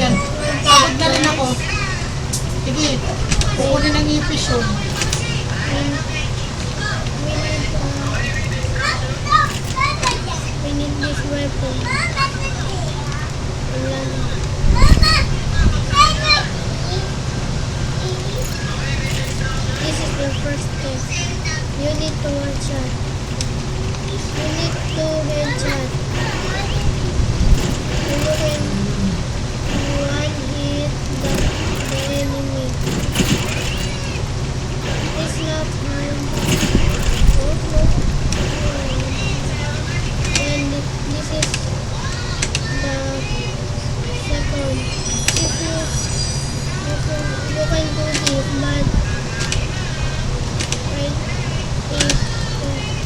yan. Pagod na rin ako. Sige, kukunin ng ipis yun. We need this weapon. This is the first step. You need to watch out. You need to headshot. You can one hit the enemy. It's not harm. And this is the second. If you can do this, but right,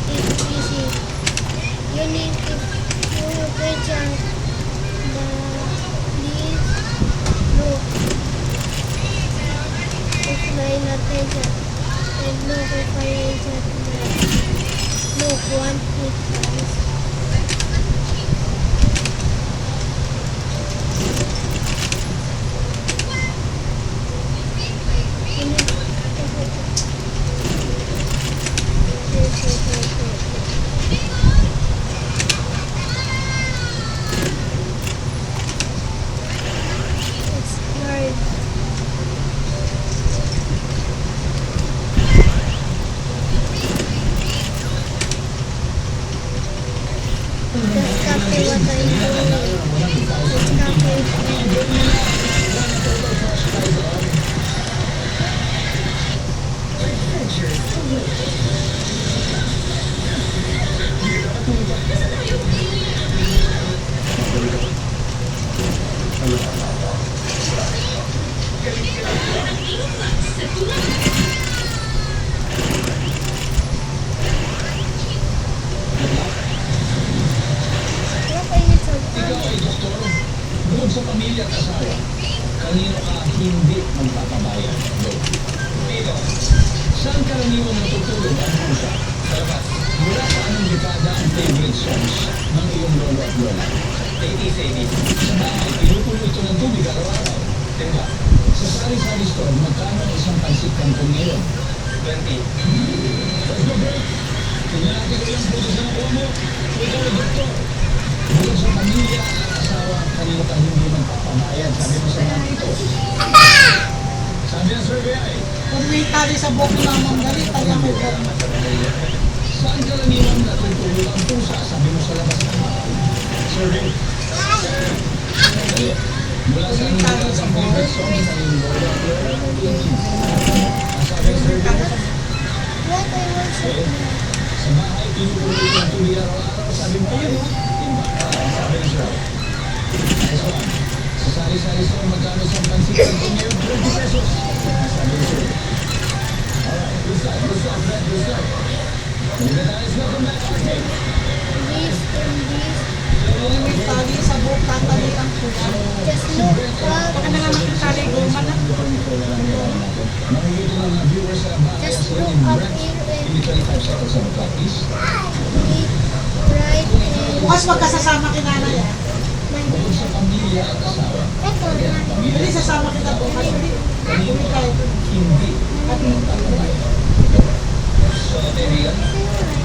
it's easy. You need to headshot this look. If my not headshot, and look if I headshot look one hit guys. It's hard. Just copy what I'm doing. Just copy. Okay, it's okay. Ikaw ay doktor, bukod sa pamilya at asawa, kanino ka hindi magpapabayan? Go. Ito, saan karaniwang natutulog ang pusa? Sa labas, mula sa anong dekada ang favorite songs ng iyong lolo at lola? 80s, 80s. Sa bahay, pinupulo ito ng tubig araw-araw. Diba? Sa sari-sari store, magkano ang isang pansit kangkong ngayon? 20. Let's go, break! Tingnan natin kung ilang puso sa nakuha mo. Ikaw ay doktor. Bukod sa pamilya at asawa, kanino ka hindi magpapabayad? Sabi mo sa mga ito. Sabi ng survey ay, Kung may tali sa buhok ng mga manggali, tali mo ko. saan karaniwang natutulog ang pusa? Sabi mo sa labas ng bahay. Survey. Mula sa anong lugar ang favorite song sa iyong lolo at lola ng 80s? Ang sabi ng survey, What I want to sa bahay, pinupulo itong tubig araw-araw. Sabi mo, ayun, timba. Ang sabi ng survey. Next one. Sa sari-sari store, magkano isang pansit kangkong ngayon? 20 pesos. Ang sabi ng survey. Alright, good start, Fred, good start. Guys, welcome back, okay. this and this. Kung may tali sa buhok, tatali ang pusa. Just look up. Baka na nga makitali, goma na. Makikita ng mga viewers sa bahay Just sa look in up red. here and Give me 25 seconds on the clock, please. right and Bukas magkasasama kinanay ah. Bukod sa pamilya at asawa, ito na. Hindi sasama kita bukas. Hindi tayo. hindi magpapabayad. So, kaibigan,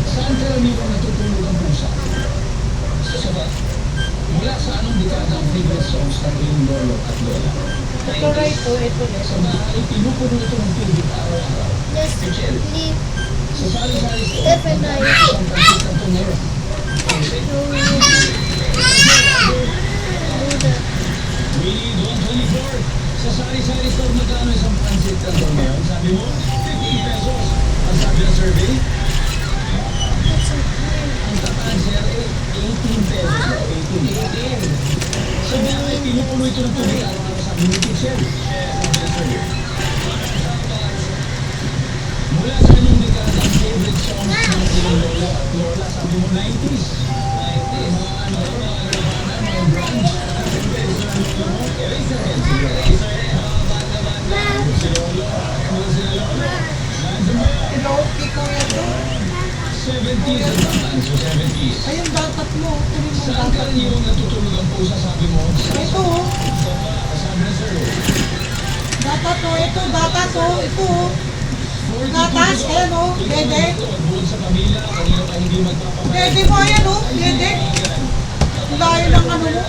saan karaniwang natutulog ang pusa? Sa sabat. Mula sa anong dekada ang favorite songs ng iyong lolo at lola? Ito na ito, ito na. Sa bahay, pinupuno ito ng tubig araw-araw. Just Michelle, leave. sa sari-sari store, Step and I. isang pansit kangkong ngayon. Okay. So we do that. Willie, 124. Sa sari-sari store, magkano isang pansit kangkong ngayon? Sabi mo, 15 pesos. Ang sabi ng survey, That's okay. ang answer ay 18 pesos. 18. Sa bahay, pinupuno ito ng tubig araw-araw. Sabi ni Michelle. Mula sa inyong dekada ang favorite songs ng iyong lolo at lola? Sabi mo 90s. 90s. Mga ano, mga grunge. Eraserhead. Sige, Eraserhead. Banda. Si lolo. Ano si lolo? Nandiyan ba yan? Ilo-okay ko ito. 70s at naman. So 70s. Ayun daw, tatlo. Tuloy mo Saan dapat. karaniwang natutulog ang pusa? Sabi mo? Ito oh. Sa oh. Ito, oh. Gatas, ayan, oh. Dede. Buod sa pamilya, kanino ka hindi magpapabaya. Dede mo, ayan, oh. Dede. Layo lang ano mo.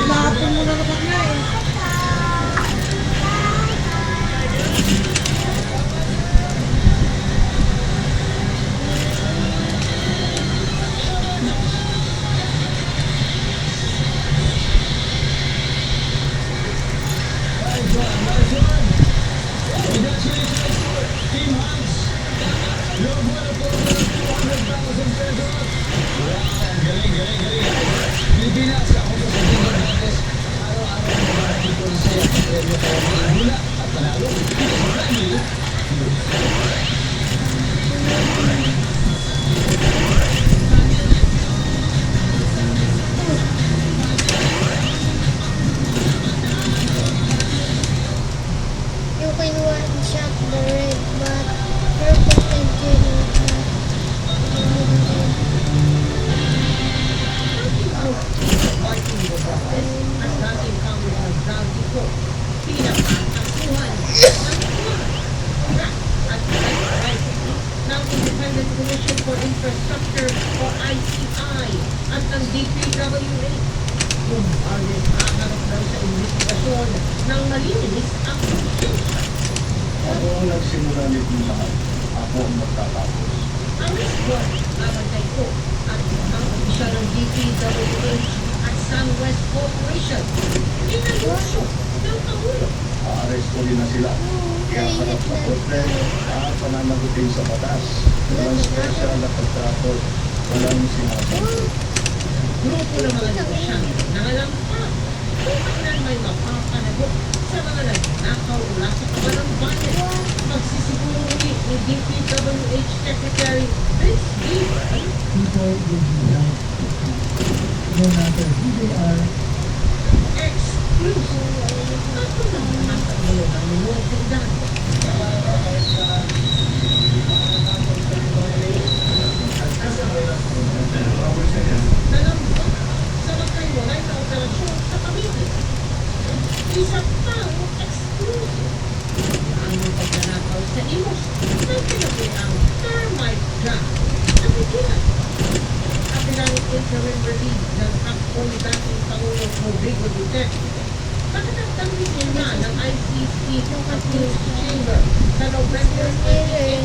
Lapon mo na naman na, eh. Team Hans, you're one of 200,000 pesos. Wow, galing. Pilipinas, ako po sa Team Martes. Araw-araw na marami ko rin sa'yo ang premyo kaya mga hula at panalo. Dito sa Premyo. You can one shot the red, but purple and green shot. At dating Congressman Zaldi ko, pinapakasuhan at right ng Independent Commission for Infrastructure o ICI at ng DPWA. Kung alin haharap daw sa investigasyon ng malinis ang proseso. Ako ang nagsimula nito lahat. Ako ang magtatapos. Ang response laban kay ko at ang opisyal ng DPWH at SunWest Corporation inalusyo ng Pangulo. Aaresto din na sila. Kaya harap sa korte at pananagutin sa batas. Walang special na pagtrato. Walang sinabi. Grupo ng mga negosyante na alam pa kung kailan may mapapanagot sa mga nagnakaw mula sa kawalang bayan. Magsisiguro ni DPWH Secretary Vince Beaver. People will be right. No matter who they are, Exclusive. Ako naman nasa ulo ng mga tindahan. Alam mo, sa magkaiwalay na operasyon sa pamilya. Isa pang exclusive. Ang pagnanakaw sa imos ng pinabi ang termite gun sa pikilan. Kapilang interim relief ng akong dating Pangulong Rodrigo Duterte. Pagkatapos na ng ICC Appeals Chamber sa November 28.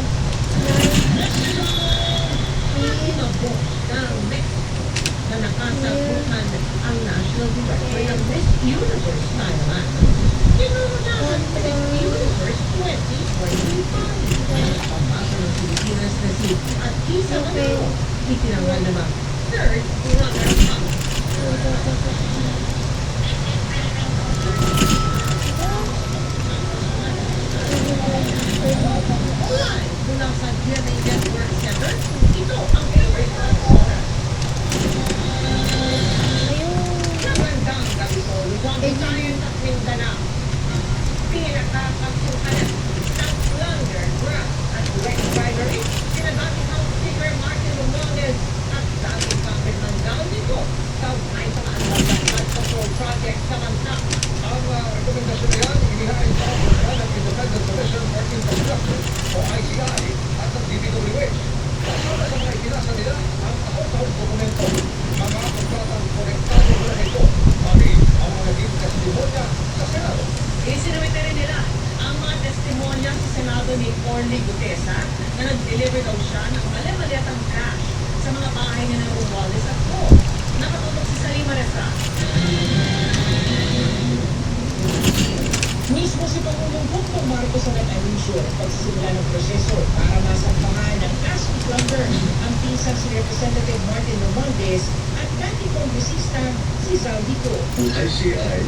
Pinabos ng Mexico na nakasabutan ang National Director ng Miss Universe Thailand. Kinunahan sa Miss Universe 2025. Pagpasa ng Pilipinas na si Atisa Manalo, itinangal naman third runner-up. Live mula sa GMA Network Center, ito ang favorite oras. Magandang gabi po, Luzon, Visayas at Mindanao. Pinakapagsukanan ng plunder, graft at wet bribery, sinabi House Speaker Martin Romualdez at dating Congressman Zaldico kaugnay sa mga flood control project sa bansa. Ang rekomendasyon na yan, inihain sa Office ng Independent Commission for Infrastructure o ICI at ng DPWH. Kasama sa mga itinasa nila ang ahot-ahot dokumento. Mga kontratang konektado mula nito, pati ang mga naging testimonya sa Senado. Isinumite rin nila ang mga testimonya sa Senado ni Orly Gutesa na nag-deliver daw siya ng mali-maliatang cash sa mga bahay ni ng Romualdez at Co. Nakatutok si Salima Reza. Mismo si Pangulong Bongbong Marcos ang nag-anunsyo ng pagsisimula ng proseso para masampahan ng cash plunder ang pinsang si Representative Martin Romualdez at dating kongresista si Zaldico. Ang ICI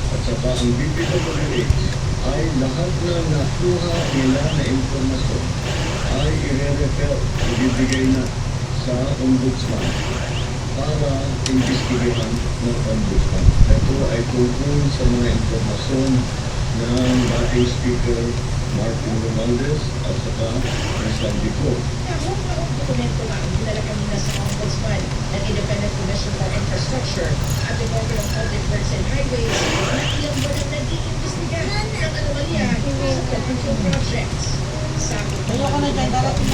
at saka ang DPWH ay lahat na nakuha nila na impormasyon ay i-refer, ibibigay na sa Ombudsman para investigahan ng Ombudsman. Ito ay tungkol sa mga impormasyon ng dating Speaker Martin Romualdez at saka ng Zaldico. Taong dokumento nga ang dinala kanina sa Ombudsman ng Independent Commission for Infrastructure at Department of Public Works and Highways na ilang buwan ang nag-iimbestiga ng anomalya sa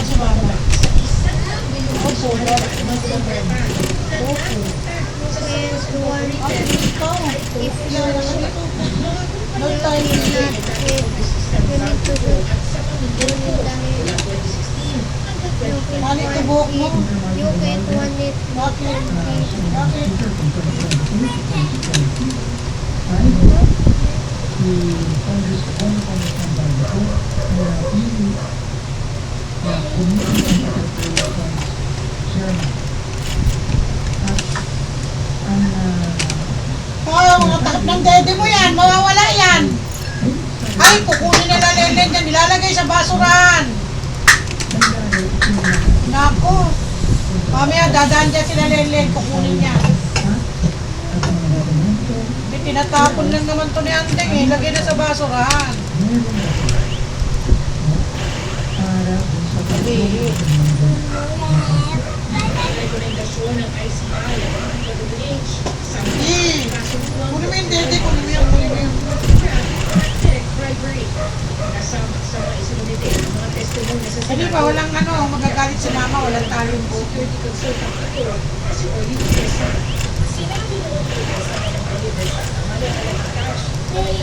si mama. sa isang bilyong piso na mga kontrata. Kaya one Ikaw, if you kilala ka need nito. you No need time. not it, you need to do at sa pamilya ko dahil mula 2016 hanggang you 2020. can Mali want tibok mo. it, you can want it. Bakit? Bakit? Si Congresswoman Pangasinan na pili na Committee on Appropriations Chairman. At ang Mga takip ng dede mo yan, mawawala yan. Ay, kukunin nila Lelen yan, nilalagay sa basurahan. Nako. Mamaya dadaan dyan sila Lelen, kukunin niya. at ang mga dokumento Di tinatapon lang naman to ni Andeng eh, lagay na sa basurahan. meron na para dun sa pagtulong ng mga Rekomendasyon ng ICI at ng DPWH sa Eh, kasong kunin mo yung dede, kunin mo yan, kunin mo yan. Direct bribery. Kasama sa mga isinumite ang mga testimonya sa Hindi ba, walang magagalit si mama, walang tayong buko. security consultant ito na si Orly Tessa. Sinabi noon kay Tessa na nag-deliver siya ng mali-alang cash na may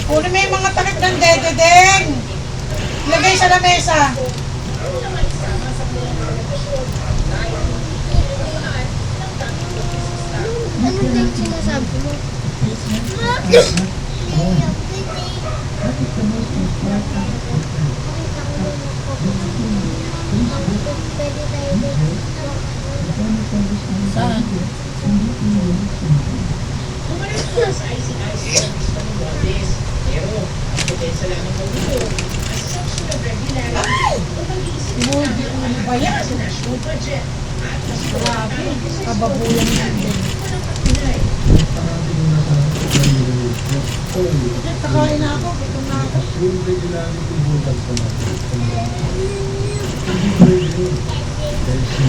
Kunin mo yung mga takip ng dede, Deng. Ilagay sa lamesa. Ano ba yung sinasabi mo? that is the most important statement. Pwede tayo Saan? Hindi iyon Umalis po sa ICI si Congressman Robles. Pero, ang potensya lamang daw nito, assumption of regularity o pag-iisip na Hindi, ano ba yan? sa national budget at mas Grabe, kababuyan yan din. walang patunay. Parang din na sa Kakain na ako, gutom na ako. yung regularity butas ko na. Hindi pwede yun. Kasi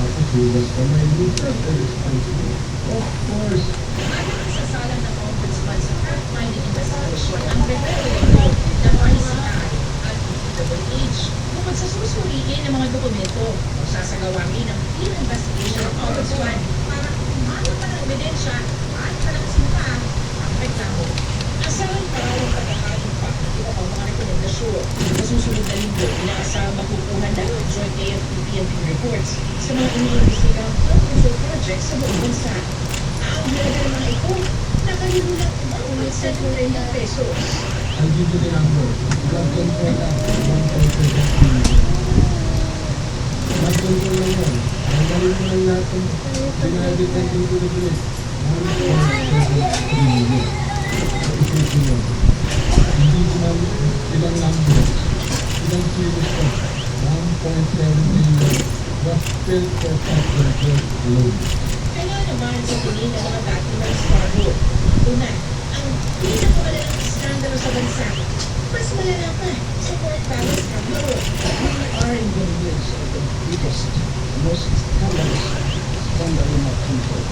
ako butas ka may butas ka responsible. Of course. Ayon sa sala ng Ombudsman sa fact-finding investigation, ang referendum ng ICI at DPWH bukod sa susuriin ng mga dokumento, sasagawain ang field investigation ng Ombudsman para kumano pa ng ebidensya at palakasin pa ang reklamo. Asahan pa ang pagkakain pa ng iba pang mga rekomendasyon. Sa susunod na linggo, inaasahang makukuhan ng joint AFP-PNP reports sa mga iniimbestigang flood control projects sa buong bansa. Ang halaga ng mga ito, nakalimulat umawit sa 30 pesos. I'll give you the number. Blood control na 1.5 million. Blood control lang yan. Ang galing mo lang natin. Pinag-depend dito na bilis. 1.5 million. Isipin mo. Hindi ko na ilang number. Ilang kilos ko. 1.7 million. Just still for control alone. Kaya naman sa tingin ng mga dating ng Starwood, una, ang pinakamalalang iskandalo sa bansa, mas malala pa sa Port Palace Scandal. We are in the midst of the biggest, most scandalous scandal in our country.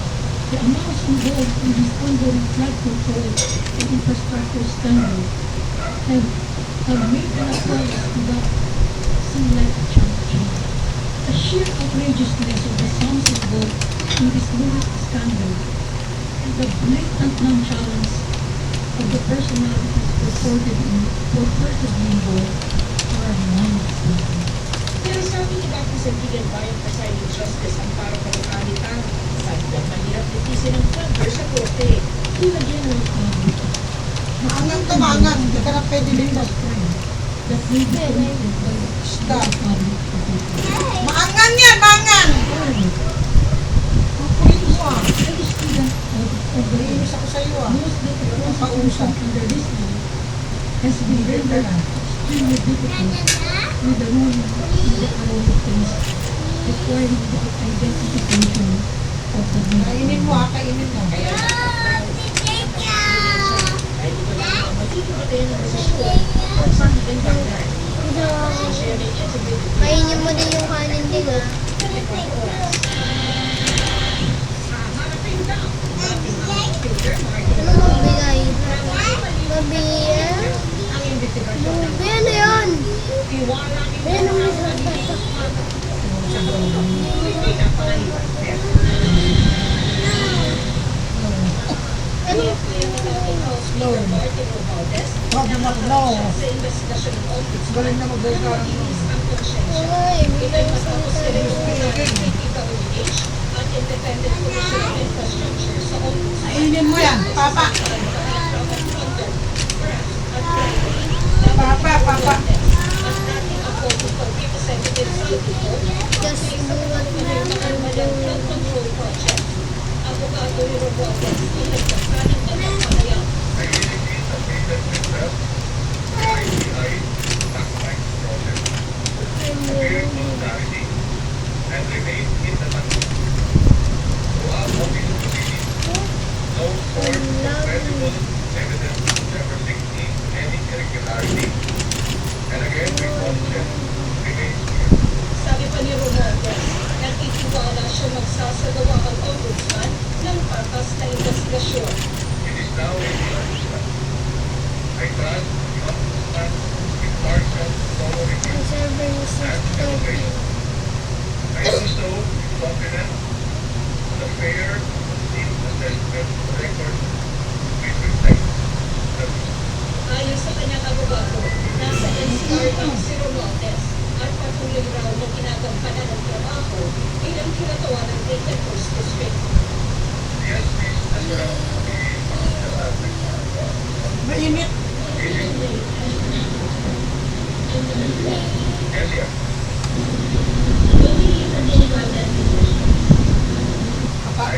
The amounts involved in this ongoing flood control and infrastructure scandal have made an applause without seem like a challenge. The sheer outrageousness of the sums involved in this latest scandal and the blatant nonchalance of the personalities purportedly involved are mind-blowing. Pero sabi ni Dr. Santiago Bayan Presiding Justice ang parang kalutalitan, sadyang mahirap litisin ang floodwaters sa korte. Tulad yan ng Maangang to, maangang. Hindi ka na pwede dito. that may be committed by Stop. the public officials. Maangang yan, maangang! Kukulit mo ah. I was student of the Iinis ako sa iyo ah. most that the prosecution under this law has been rendered extremely difficult with the ruling in the Arroyo case requiring the identification of the Kainin mo ah, kainin mo. Kaya kahit ito lang ang magiging patayan ng desisyon, kung saan ikan Kainin mo din yung kanin din ah. Hahanapin daw natin ang Peter Martin. Ano magbigay? Mabiyan? Ang investigasyon ng Mabiyan ano yun? tiwala ni Ayan ang Moral isa. sa hindi na pangaliwan. Ano? Speaker Martin Romualdez Sabi na ko, no. sa investigasyon ng ombudsman Galing na mag-vote na malinis ang konsyensya. Ay, Ito'y matapos nirekomenda ng DPWH at Independent Commission on Infrastructure sa ombudsman. Kainin mo yan, papa. Papa. At dating affordable representative sa Luzon, just buwan na Madalang Flood Control Project. Abogado ni Romualdez ay nagsasaling ng pagpapahayag. Sabi pa ni Romualdez, nagtitiwala siya magsasagawa ang ombudsman ng patas na investigasyon. Reserve resistant. Ayon sa kanyang abogado, nasa NCR ang si Romualdez at patuloy raw na ginagampanan ng trabaho bilang kinatawa ng 81st District. Mainit. Papa.